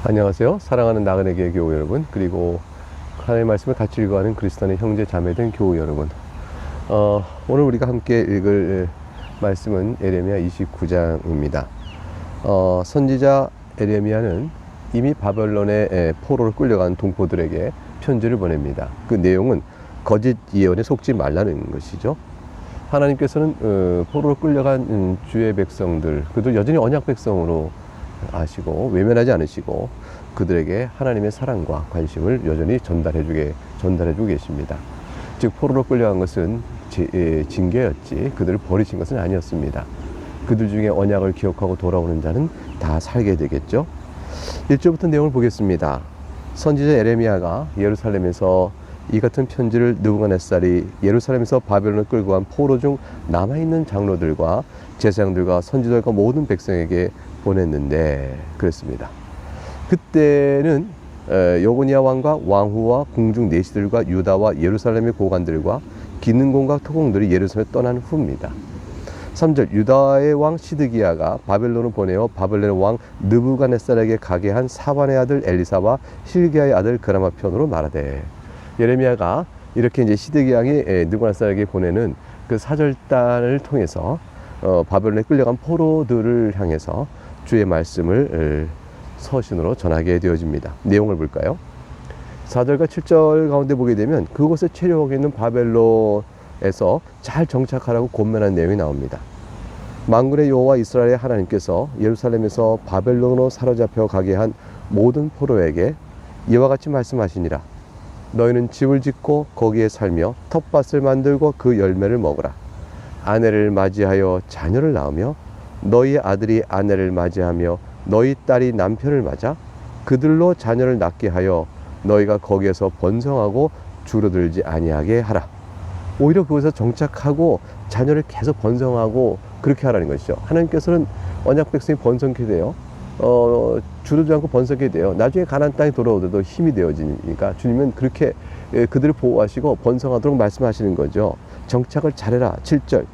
안녕하세요. 사랑하는 나그네교회 교우 여러분, 그리고 하나님의 말씀을 같이 읽어가는 그리스도인의 형제 자매된 교우 여러분, 오늘 우리가 함께 읽을 말씀은 에레미야 29장입니다. 선지자 에레미야는 이미 바벨론의 포로로 끌려간 동포들에게 편지를 보냅니다. 그 내용은 거짓 예언에 속지 말라는 것이죠. 하나님께서는 포로로 끌려간 주의 백성들, 그들 여전히 언약 백성으로 아시고 외면하지 않으시고 그들에게 하나님의 사랑과 관심을 여전히 전달해주고 계십니다. 즉 포로로 끌려간 것은 징계였지 그들을 버리신 것은 아니었습니다. 그들 중에 언약을 기억하고 돌아오는 자는 다 살게 되겠죠. 1절부터 내용을 보겠습니다. 선지자 에레미야가 예루살렘에서 이 같은 편지를 느부갓네살이 예루살렘에서 바벨론을 끌고 간 포로 중 남아있는 장로들과 제사장들과 선지자들과 모든 백성에게 보냈는데 그랬습니다. 그때는 여고니아 왕과 왕후와 궁중 내시들과 유다와 예루살렘의 고관들과 기능공과 토공들이 예루살렘에 떠난 후입니다. 3절 유다의 왕 시드기야가 바벨론을 보내어 바벨론의 왕 느부갓네살에게 가게 한 사반의 아들 엘리사와 실기야의 아들 그라마 편으로 말하되, 예레미야가 이렇게 이제 시드기야 왕이 느부갓네살에게 보내는 그 사절단을 통해서 바벨론에 끌려간 포로들을 향해서 주의 말씀을 서신으로 전하게 되어집니다. 내용을 볼까요? 4절과 7절 가운데 보게 되면 그곳에 체류하고 있는 바벨론에서 잘 정착하라고 권면한 내용이 나옵니다. 만군의 여호와 이스라엘의 하나님께서 예루살렘에서 바벨론으로 사로잡혀 가게 한 모든 포로에게 이와 같이 말씀하시니라. 너희는 집을 짓고 거기에 살며 텃밭을 만들고 그 열매를 먹으라. 아내를 맞이하여 자녀를 낳으며 너희 아들이 아내를 맞이하며 너희 딸이 남편을 맞아 그들로 자녀를 낳게 하여 너희가 거기에서 번성하고 줄어들지 아니하게 하라. 오히려 그곳에서 정착하고 자녀를 계속 번성하고 그렇게 하라는 것이죠. 하나님께서는 언약 백성이 번성케 돼요. 줄어들지 않고 번성케 돼요. 나중에 가나안 땅에 돌아오더라도 힘이 되어지니까 주님은 그렇게 그들을 보호하시고 번성하도록 말씀하시는 거죠. 정착을 잘해라. 7절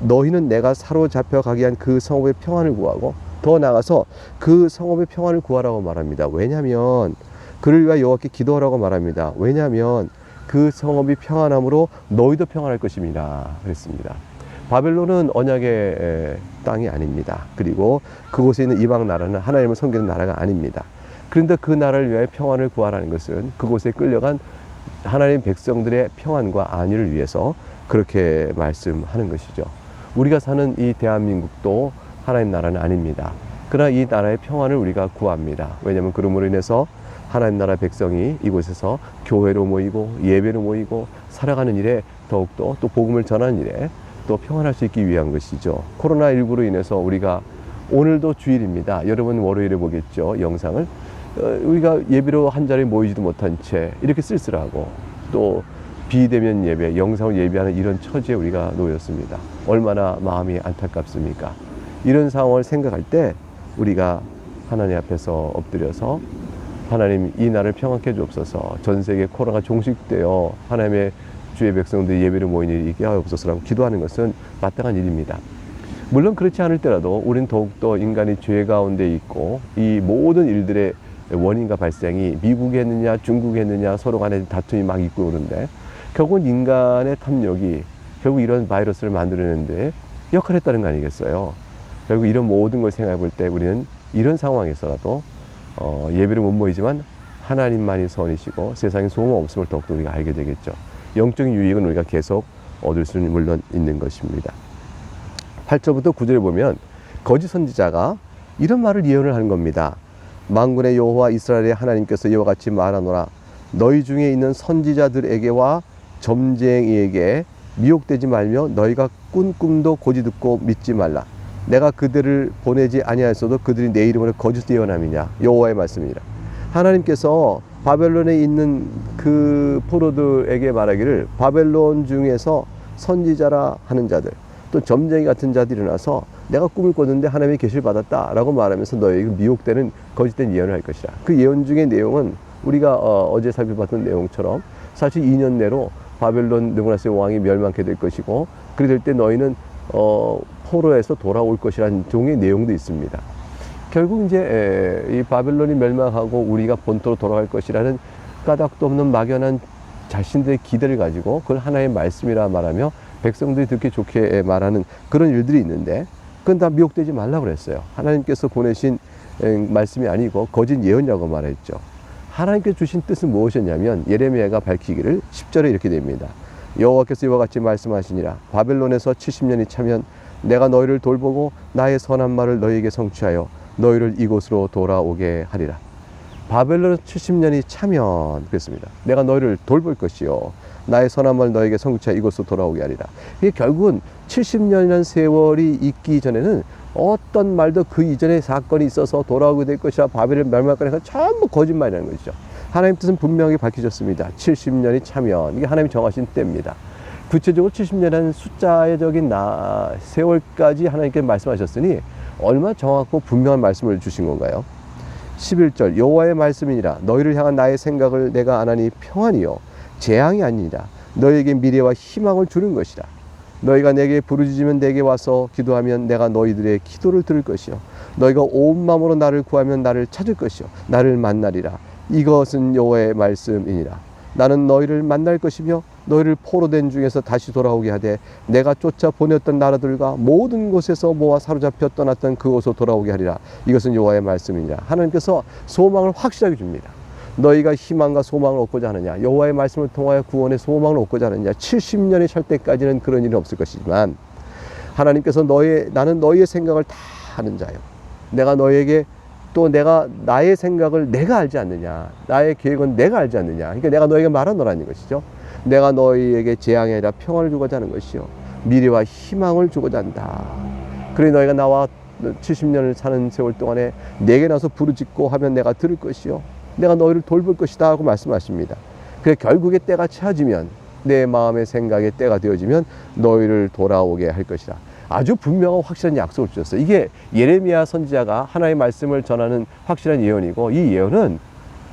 너희는 내가 사로잡혀 가게 한 그 성읍의 평안을 구하고 더 나아가서 그 성읍의 평안을 구하라고 말합니다. 왜냐하면 그를 위하여 여호와께 기도하라고 말합니다. 왜냐하면 그 성읍이 평안함으로 너희도 평안할 것입니다. 그랬습니다. 바벨론은 언약의 땅이 아닙니다. 그리고 그곳에 있는 이방 나라는 하나님을 섬기는 나라가 아닙니다. 그런데 그 나라를 위하여 평안을 구하라는 것은 그곳에 끌려간 하나님 백성들의 평안과 안위를 위해서 그렇게 말씀하는 것이죠. 우리가 사는 이 대한민국도 하나님 나라는 아닙니다. 그러나 이 나라의 평안을 우리가 구합니다. 왜냐하면 그러므로 인해서 하나님 나라 백성이 이곳에서 교회로 모이고 예배로 모이고 살아가는 일에 더욱더 또 복음을 전하는 일에 또 평안할 수 있기 위한 것이죠. 코로나19로 인해서 우리가 오늘도 주일입니다. 여러분 월요일에 보겠죠. 영상을. 우리가 예배로 한 자리에 모이지도 못한 채 이렇게 쓸쓸하고 또 비대면 예배, 영상을 예배하는 이런 처지에 우리가 놓였습니다. 얼마나 마음이 안타깝습니까? 이런 상황을 생각할 때 우리가 하나님 앞에서 엎드려서 하나님 이 나라를 평안케 주옵소서, 전 세계 코로나가 종식되어 하나님의 주의 백성들이 예배를 모이는 일이 있게 하옵소서라고 기도하는 것은 마땅한 일입니다. 물론 그렇지 않을 때라도 우리는 더욱더 인간이 죄 가운데 있고 이 모든 일들의 원인과 발생이 미국에 했느냐 중국에 했느냐 서로 간에 다툼이 막 있고 그런데 결국은 인간의 탐욕이 결국 이런 바이러스를 만들어내는데 역할을 했다는 거 아니겠어요? 결국 이런 모든 걸 생각해 볼 때 우리는 이런 상황에서라도 예배를 못 모이지만 하나님만이 선이시고 세상에 소망 없음을 더욱더 우리가 알게 되겠죠. 영적인 유익은 우리가 계속 얻을 수는 물론 있는 것입니다. 8절부터 9절에 보면 거짓 선지자가 이런 말을 예언을 하는 겁니다. 만군의 여호와 이스라엘의 하나님께서 이와 같이 말하노라. 너희 중에 있는 선지자들에게와 점쟁이에게 미혹되지 말며 너희가 꾼 꿈도 고지 듣고 믿지 말라. 내가 그들을 보내지 아니하였어도 그들이 내 이름으로 거짓 예언함이냐. 여호와의 말씀이라. 하나님께서 바벨론에 있는 그 포로들에게 말하기를 바벨론 중에서 선지자라 하는 자들 또 점쟁이 같은 자들이 일어나서 내가 꿈을 꿨는데 하나님의 계시를 받았다라고 말하면서 너희에게 미혹되는 거짓된 예언을 할 것이라. 그 예언 중의 내용은 우리가 어제 살펴봤던 내용처럼 사실 2년 내로 바벨론 느부갓네살 왕이 멸망케 될 것이고 그래 될 때 너희는 포로에서 돌아올 것이라는 종의 내용도 있습니다. 결국 이제 이 바벨론이 멸망하고 우리가 본토로 돌아갈 것이라는 까닭도 없는 막연한 자신들의 기대를 가지고 그걸 하나의 말씀이라 말하며 백성들이 듣기 좋게 말하는 그런 일들이 있는데, 그건 다 미혹되지 말라고 그랬어요. 하나님께서 보내신 말씀이 아니고 거짓 예언이라고 말했죠. 하나님께서 주신 뜻은 무엇이었냐면, 예레미야가 밝히기를 10절에 이렇게 됩니다. 여호와께서 이와 같이 말씀하시니라. 바벨론에서 70년이 차면 내가 너희를 돌보고 나의 선한 말을 너희에게 성취하여 너희를 이곳으로 돌아오게 하리라. 바벨론에서 70년이 차면 그랬습니다. 내가 너희를 돌볼 것이요 나의 선한 말을 너희에게 성취하여 이곳으로 돌아오게 하리라. 이게 결국은 70년이라는 세월이 있기 전에는 어떤 말도 그 이전에 사건이 있어서 돌아오게 될 것이야, 바벨론 멸망할 거니까 전부 거짓말이라는 것이죠. 하나님 뜻은 분명히 밝히셨습니다. 70년이 차면 이게 하나님이 정하신 때입니다. 구체적으로 70년이라는 숫자적인 세월까지 하나님께 말씀하셨으니 얼마나 정확하고 분명한 말씀을 주신 건가요? 11절 여호와의 말씀이니라. 너희를 향한 나의 생각을 내가 아나니 평안이요 재앙이 아니니라. 너희에게 미래와 희망을 주는 것이라. 너희가 내게 부르짖으면 내게 와서 기도하면 내가 너희들의 기도를 들을 것이요 너희가 온 마음으로 나를 구하면 나를 찾을 것이요 나를 만나리라. 이것은 여호와의 말씀이니라. 나는 너희를 만날 것이며 너희를 포로된 중에서 다시 돌아오게 하되 내가 쫓아 보냈던 나라들과 모든 곳에서 모아 사로잡혀 떠났던 그곳으로 돌아오게 하리라. 이것은 여호와의 말씀이니라. 하나님께서 소망을 확실하게 줍니다. 너희가 희망과 소망을 얻고자 하느냐, 여호와의 말씀을 통하여 구원의 소망을 얻고자 하느냐. 70년이 찰 때까지는 그런 일은 없을 것이지만 하나님께서 나는 너희의 생각을 다 아는 자요, 내가 너희에게 또 나의 생각을 내가 알지 않느냐, 나의 계획은 내가 알지 않느냐. 그러니까 내가 너희에게 말하노라는 것이죠. 내가 너희에게 재앙이 아니라 평안을 주고자 하는 것이요 미래와 희망을 주고자 한다. 그래 너희가 나와 70년을 사는 세월 동안에 내게 나서 부르짖고 하면 내가 들을 것이요 내가 너희를 돌볼 것이다 하고 말씀하십니다. 그래 결국에 때가 차지면, 내 마음의 생각의 때가 되어지면 너희를 돌아오게 할 것이다. 아주 분명하고 확실한 약속을 주셨어요. 이게 예레미야 선지자가 하나님의 말씀을 전하는 확실한 예언이고, 이 예언은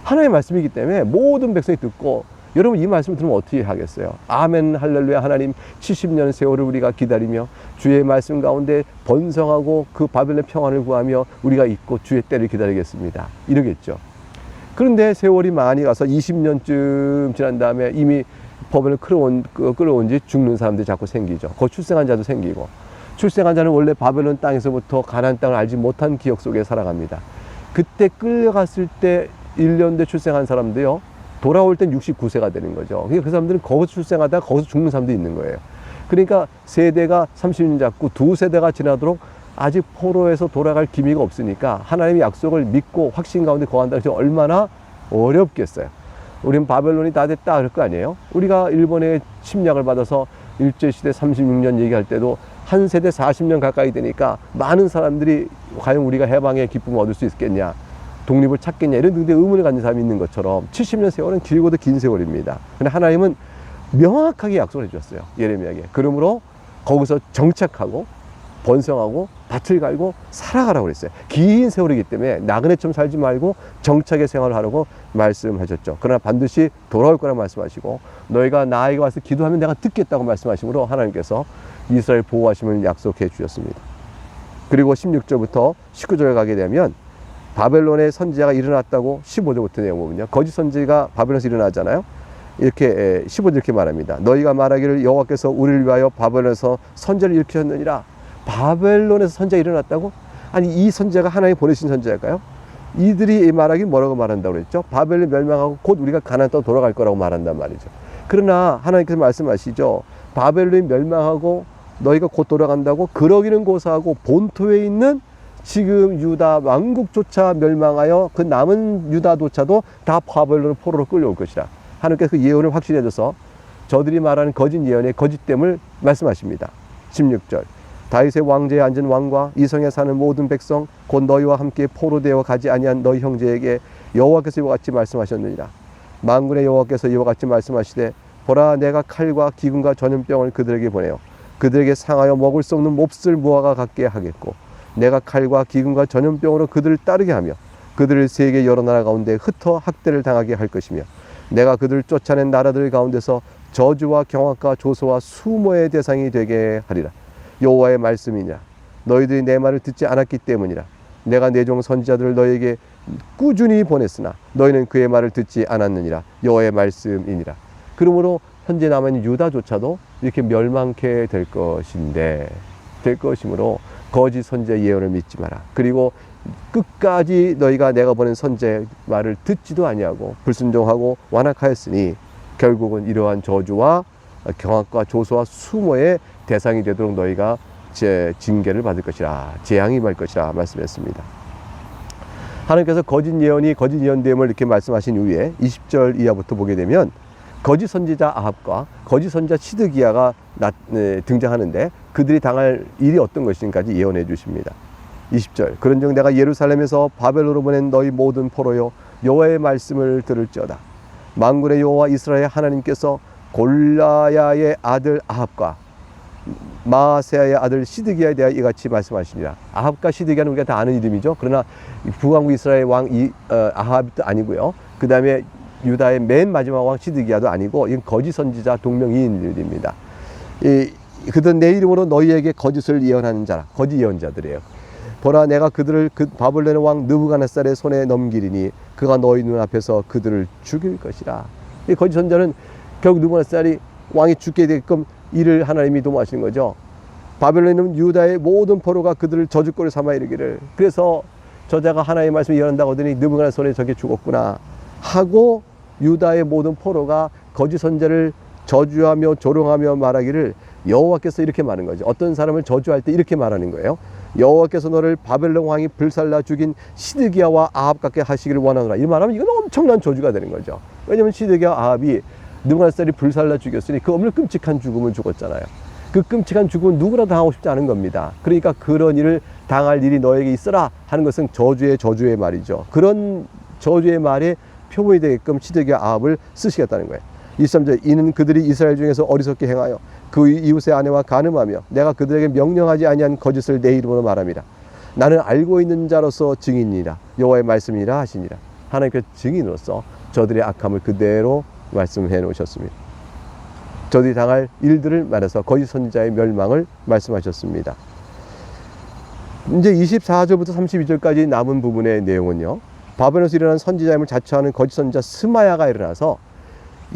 하나님의 말씀이기 때문에 모든 백성이 듣고, 여러분 이 말씀을 들으면 어떻게 하겠어요? 아멘 할렐루야. 하나님 70년 세월을 우리가 기다리며 주의 말씀 가운데 번성하고 그 바벨론 평안을 구하며 우리가 있고 주의 때를 기다리겠습니다, 이러겠죠. 그런데 세월이 많이 가서 20년쯤 지난 다음에 이미 법을 끌어온 지 죽는 사람들이 자꾸 생기죠. 곧 출생한 자도 생기고, 출생한 자는 원래 바벨론 땅에서부터 가나안 땅을 알지 못한 기억 속에 살아갑니다. 그때 끌려갔을 때 1년 돼 출생한 사람도요, 돌아올 땐 69세가 되는 거죠. 그러니까 그 사람들은 거기서 출생하다가 거기서 죽는 사람도 있는 거예요. 그러니까 세대가 30년 잡고 두 세대가 지나도록 아직 포로에서 돌아갈 기미가 없으니까 하나님의 약속을 믿고 확신 가운데 거한다는 것이 얼마나 어렵겠어요. 우리는 바벨론이 다 됐다 그럴 거 아니에요. 우리가 일본의 침략을 받아서 일제시대 36년 얘기할 때도 한 세대 40년 가까이 되니까 많은 사람들이 과연 우리가 해방의 기쁨을 얻을 수 있겠냐, 독립을 찾겠냐, 이런 등등 의문을 가진 사람이 있는 것처럼 70년 세월은 길고도 긴 세월입니다. 근데 하나님은 명확하게 약속을 해주셨어요, 예레미야에게. 그러므로 거기서 정착하고 번성하고 밭을 갈고 살아가라고 그랬어요. 긴 세월이기 때문에 나그네처럼 살지 말고 정착의 생활을 하라고 말씀하셨죠. 그러나 반드시 돌아올 거라 말씀하시고, 너희가 나에게 와서 기도하면 내가 듣겠다고 말씀하심으로 하나님께서 이스라엘 보호하심을 약속해 주셨습니다. 그리고 16절부터 19절 가게 되면 바벨론의 선지자가 일어났다고 15절부터 내용 보면요, 거짓 선지가 바벨론에서 일어나잖아요. 이렇게 15절 이렇게 말합니다. 너희가 말하기를 여호와께서 우리를 위하여 바벨론에서 선지자를 일으키셨느니라. 바벨론에서 선지자가 일어났다고? 아니, 이 선지자가 하나님이 보내신 선지자일까요? 이들이 말하기 뭐라고 말한다고 그랬죠? 바벨론 멸망하고 곧 우리가 가나안 땅으로 돌아갈 거라고 말한단 말이죠. 그러나 하나님께서 말씀하시죠. 바벨론이 멸망하고 너희가 곧 돌아간다고? 그러기는 고사하고 본토에 있는 지금 유다 왕국조차 멸망하여 그 남은 유다조차도 다 바벨론 포로로 끌려올 것이라. 하나님께서 그 예언을 확실히 해줘서 저들이 말하는 거짓 예언의 거짓됨을 말씀하십니다. 16절 다윗의 왕제에 앉은 왕과 이 성에 사는 모든 백성 곧 너희와 함께 포로되어 가지 아니한 너희 형제에게 여호와께서 이와 같이 말씀하셨느니라. 만군의 여호와께서 이와 같이 말씀하시되 보라, 내가 칼과 기근과 전염병을 그들에게 보내어 그들에게 상하여 먹을 수 없는 몹쓸 무화과 같게 하겠고, 내가 칼과 기근과 전염병으로 그들을 따르게 하며 그들을 세계 여러 나라 가운데 흩어 학대를 당하게 할 것이며, 내가 그들을 쫓아낸 나라들 가운데서 저주와 경악과 조소와 수모의 대상이 되게 하리라. 여호와의 말씀이냐. 너희들이 내 말을 듣지 않았기 때문이라. 내가 내 종 선지자들을 너에게 꾸준히 보냈으나 너희는 그의 말을 듣지 않았느니라. 여호와의 말씀이니라. 그러므로 현재 남아있는 유다조차도 이렇게 멸망케 될 것이므로 거짓 선지자 예언을 믿지 마라. 그리고 끝까지 너희가 내가 보낸 선지자의 말을 듣지도 아니하고 불순종하고 완악하였으니 결국은 이러한 저주와 경악과 조소와 수모의 대상이 되도록 너희가 징계를 받을 것이라, 재앙이 임할 것이라 말씀했습니다. 하나님께서 거짓 예언이 거짓 예언됨을 이렇게 말씀하신 이후에 20절 이하부터 보게 되면 거짓 선지자 아합과 거짓 선지자 시드기야가 등장하는데 그들이 당할 일이 어떤 것인지까지 예언해 주십니다. 20절, 그런즉 내가 예루살렘에서 바벨론으로 보낸 너희 모든 포로여 여호와의 말씀을 들을지어다. 만군의 여호와 이스라엘 하나님께서 골라야의 아들 아합과 마아세야의 아들 시드기야에 대하여 이같이 말씀하시니라. 아합과 시드기야는 우리가 다 아는 이름이죠. 그러나 북왕국 이스라엘 왕 아합도 아니고요. 그 다음에 유다의 맨 마지막 왕 시드기야도 아니고 이건 거짓 선지자 동명이인들입니다. 그들 내 이름으로 너희에게 거짓을 예언하는 자라, 거짓 예언자들이에요. 보라, 내가 그들을 그 바벨론의 왕 느부갓네살의 손에 넘기리니 그가 너희 눈앞에서 그들을 죽일 것이라. 이 거짓 선자는 결국 느부갓네살이 왕이 죽게 되게끔 이를 하나님이 도모하시는 거죠. 바벨론은 유다의 모든 포로가 그들을 저주거리 삼아 이르기를, 그래서 저자가 하나님의 말씀을 예언한다고 하더니 느부갓네살 손에 저게 죽었구나 하고 유다의 모든 포로가 거짓 선자를 저주하며 조롱하며 말하기를 여호와께서 이렇게 말하는 거죠. 어떤 사람을 저주할 때 이렇게 말하는 거예요. 여호와께서 너를 바벨론 왕이 불살라 죽인 시드기야와 아합 같게 하시기를 원하노라. 이 말하면 이건 엄청난 저주가 되는 거죠. 왜냐하면 시드기야 아합이 느부갓네살이 불살라 죽였으니 그 없는 끔찍한 죽음을 죽었잖아요. 그 끔찍한 죽음은 누구나 당하고 싶지 않은 겁니다. 그러니까 그런 일을 당할 일이 너에게 있어라 하는 것은 저주의 말이죠. 그런 저주의 말에 표본이 되게끔 시드기야 아합을 쓰시겠다는 거예요. 23절, 이는 그들이 이스라엘 중에서 어리석게 행하여 그 이웃의 아내와 간음하며 내가 그들에게 명령하지 아니한 거짓을 내 이름으로 말함이라. 나는 알고 있는 자로서 증인이라. 여호와의 말씀이라 하시니라. 하나님께서 증인으로서 저들의 악함을 그대로 말씀해 놓으셨습니다. 저들이 당할 일들을 말해서 거짓 선지자의 멸망을 말씀하셨습니다. 이제 24절부터 32절까지 남은 부분의 내용은요, 바벨론에서 일어난 선지자임을 자처하는 거짓 선지자 스마야가 일어나서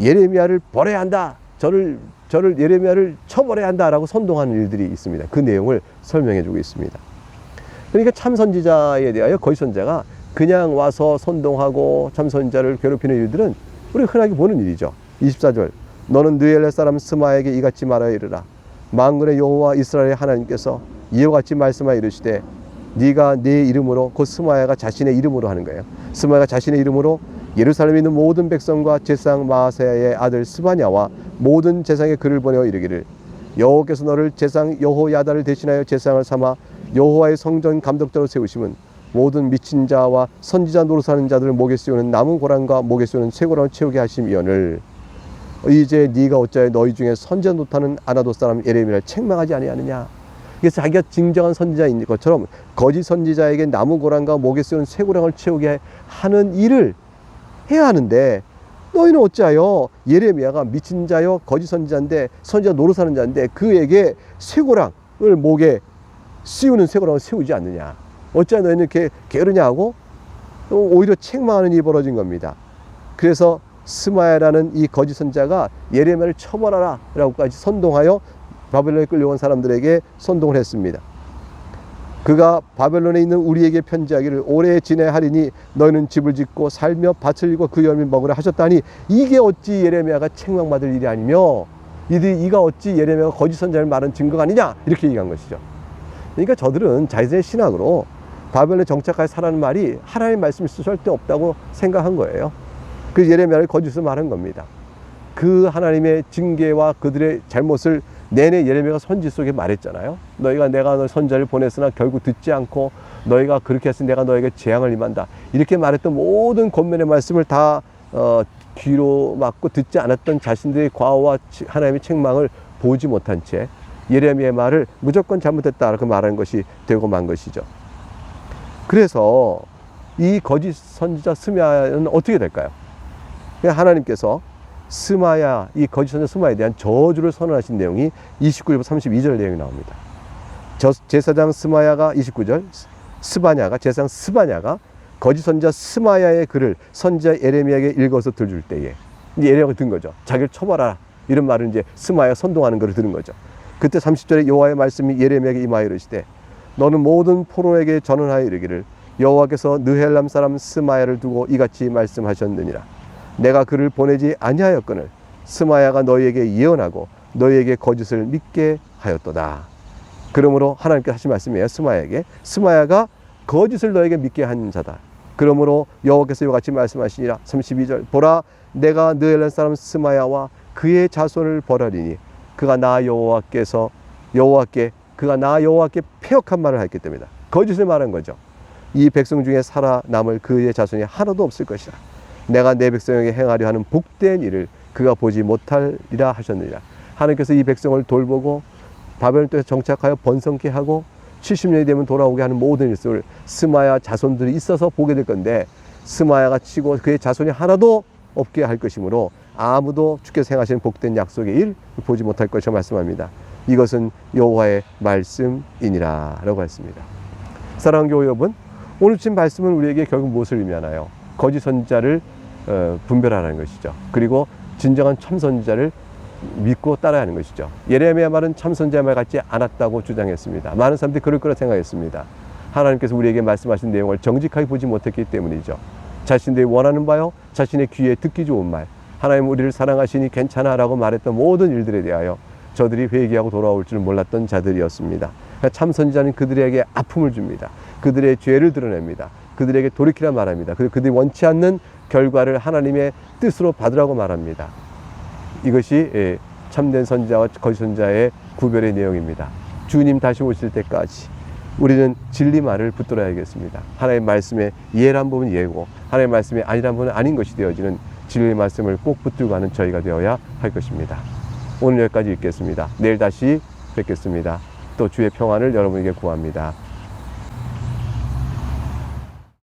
예레미야를 벌해야 한다, 저를 예레미야를 처벌해야 한다라고 선동하는 일들이 있습니다. 그 내용을 설명해 주고 있습니다. 그러니까 참 선지자에 대하여 거짓 선지자가 그냥 와서 선동하고 참 선지자를 괴롭히는 일들은 우리가 흔하게 보는 일이죠. 24절, 너는 느엘렛 사람 스마야에게 이같이 말하여 이르라. 만군의 여호와 이스라엘의 하나님께서 이와 같이 말씀하여 이르시되 네가 네 이름으로, 곧 스마야가 자신의 이름으로 하는 거예요. 스마야가 자신의 이름으로 예루살렘에 있는 모든 백성과 제사장 마아세야의 아들 스바냐와 모든 제사장의 글을 보내어 이르기를, 여호와께서 너를 제사장 여호야다를 대신하여 제사장을 삼아 여호와의 성전 감독자로 세우심은 모든 미친 자와 선지자 노릇하는 자들을 목에 씌우는 나무 고랑과 목에 씌우는 쇠고랑을 채우게 하심이오늘 이제 네가 어찌하여 너희 중에 선지자 노릇하는 아나돗 사람 예레미야를 책망하지 아니하느냐. 그래서 자기가 진정한 선지자인 것처럼 거짓 선지자에게 나무 고랑과 목에 씌우는 쇠고랑을 채우게 하는 일을 해야 하는데, 너희는 어찌하여 예레미야가 미친 자요 거짓 선지자인데 선지자 노릇하는 자인데 그에게 쇠고랑을 목에 씌우는 쇠고랑을 세우지 않느냐. 어찌하여 너희는 이렇게 게으르냐 하고 오히려 책망하는 일이 벌어진 겁니다. 그래서 스마야라는 이 거짓 선지자가 예레미야를 처벌하라 라고까지 선동하여 바벨론에 끌려온 사람들에게 선동을 했습니다. 그가 바벨론에 있는 우리에게 편지하기를 오래 지내하리니 너희는 집을 짓고 살며 밭을 이고 그 열매 먹으라 하셨다니 이게 어찌 예레미야가 책망받을 일이 아니며 이가 어찌 예레미야가 거짓 선지자를 말한 증거가 아니냐, 이렇게 얘기한 것이죠. 그러니까 저들은 자신의 신학으로 바벨론에 정착하여 살라는 말이 하나님의 말씀이 절대 없다고 생각한 거예요. 그 예레미야를 거짓으로 말한 겁니다. 그 하나님의 징계와 그들의 잘못을 내내 예레미야가 선지 속에 말했잖아요. 너희가 내가 너 선지자를 보냈으나 결국 듣지 않고 너희가 그렇게 했으니 내가 너에게 재앙을 임한다, 이렇게 말했던 모든 권면의 말씀을 다 귀로 막고 듣지 않았던 자신들의 과오와 하나님의 책망을 보지 못한 채 예레미야의 말을 무조건 잘못했다라고 말하는 것이 되고 만 것이죠. 그래서 이 거짓 선지자 스마야는 어떻게 될까요? 하나님께서 스마야, 이 거짓 선지자 스마야에 대한 저주를 선언하신 내용이 29절부터 32절 내용이 나옵니다. 제사장 스마야가 29절, 스바냐가, 제사장 스바냐가 거짓 선지자 스마야의 글을 선지자 예레미야에게 읽어서 들을 때에 이제 예레미야가 든 거죠. 자기를 처벌하라. 이런 말을 이제 스마야가 선동하는 것을 들은 거죠. 그때 30절에 여호와의 말씀이 예레미야에게 임하여 이르시되 너는 모든 포로에게 전언하여 이르기를 여호와께서 느헬람 사람 스마야를 두고 이같이 말씀하셨느니라. 내가 그를 보내지 아니하였거늘 스마야가 너희에게 예언하고 너희에게 거짓을 믿게 하였도다. 그러므로 하나님께서 하신 말씀이에요. 스마야에게. 스마야가 거짓을 너에게 믿게 한 자다. 그러므로 여호와께서 이와 같이 말씀하시니라. 32절 보라 내가 느헬람 사람 스마야와 그의 자손을 벌하리니 그가 나 여호와께 패역한 말을 했기 때문이다. 거짓을 말한 거죠. 이 백성 중에 살아남을 그의 자손이 하나도 없을 것이라. 내가 내 백성에게 행하려 하는 복된 일을 그가 보지 못하리라 하셨느니라. 하나님께서 이 백성을 돌보고 바벨론 땅에 정착하여 번성케 하고 70년이 되면 돌아오게 하는 모든 일들을 스마야 자손들이 있어서 보게 될 건데 스마야가 치고 그의 자손이 하나도 없게 할 것이므로 아무도 주께서 행하시는 복된 약속의 일 보지 못할 것이라 말씀합니다. 이것은 여호와의 말씀이니라 라고 했습니다. 사랑하는 교회 여러분, 오늘 주신 말씀은 우리에게 결국 무엇을 의미하나요? 거짓 선지자를 분별하라는 것이죠. 그리고 진정한 참 선지자를 믿고 따라야 하는 것이죠. 예레미야 말은 참 선지자 말 같지 않았다고 주장했습니다. 많은 사람들이 그럴 거라 생각했습니다. 하나님께서 우리에게 말씀하신 내용을 정직하게 보지 못했기 때문이죠. 자신들이 원하는 바요, 자신의 귀에 듣기 좋은 말, 하나님 우리를 사랑하시니 괜찮아 라고 말했던 모든 일들에 대하여 저들이 회개하고 돌아올 줄 몰랐던 자들이었습니다. 참 선지자는 그들에게 아픔을 줍니다. 그들의 죄를 드러냅니다. 그들에게 돌이키라 말합니다. 그리고 그들이 원치 않는 결과를 하나님의 뜻으로 받으라고 말합니다. 이것이 참된 선지자와 거짓 선지자의 구별의 내용입니다. 주님 다시 오실 때까지 우리는 진리 말을 붙들어야겠습니다. 하나님의 말씀에 예란 부분은 예고, 하나님의 말씀에 아니란 부분은 아닌 것이 되어지는 진리의 말씀을 꼭 붙들고 가는 저희가 되어야 할 것입니다. 오늘 여기까지 읽겠습니다. 내일 다시 뵙겠습니다. 또 주의 평안을 여러분에게 구합니다.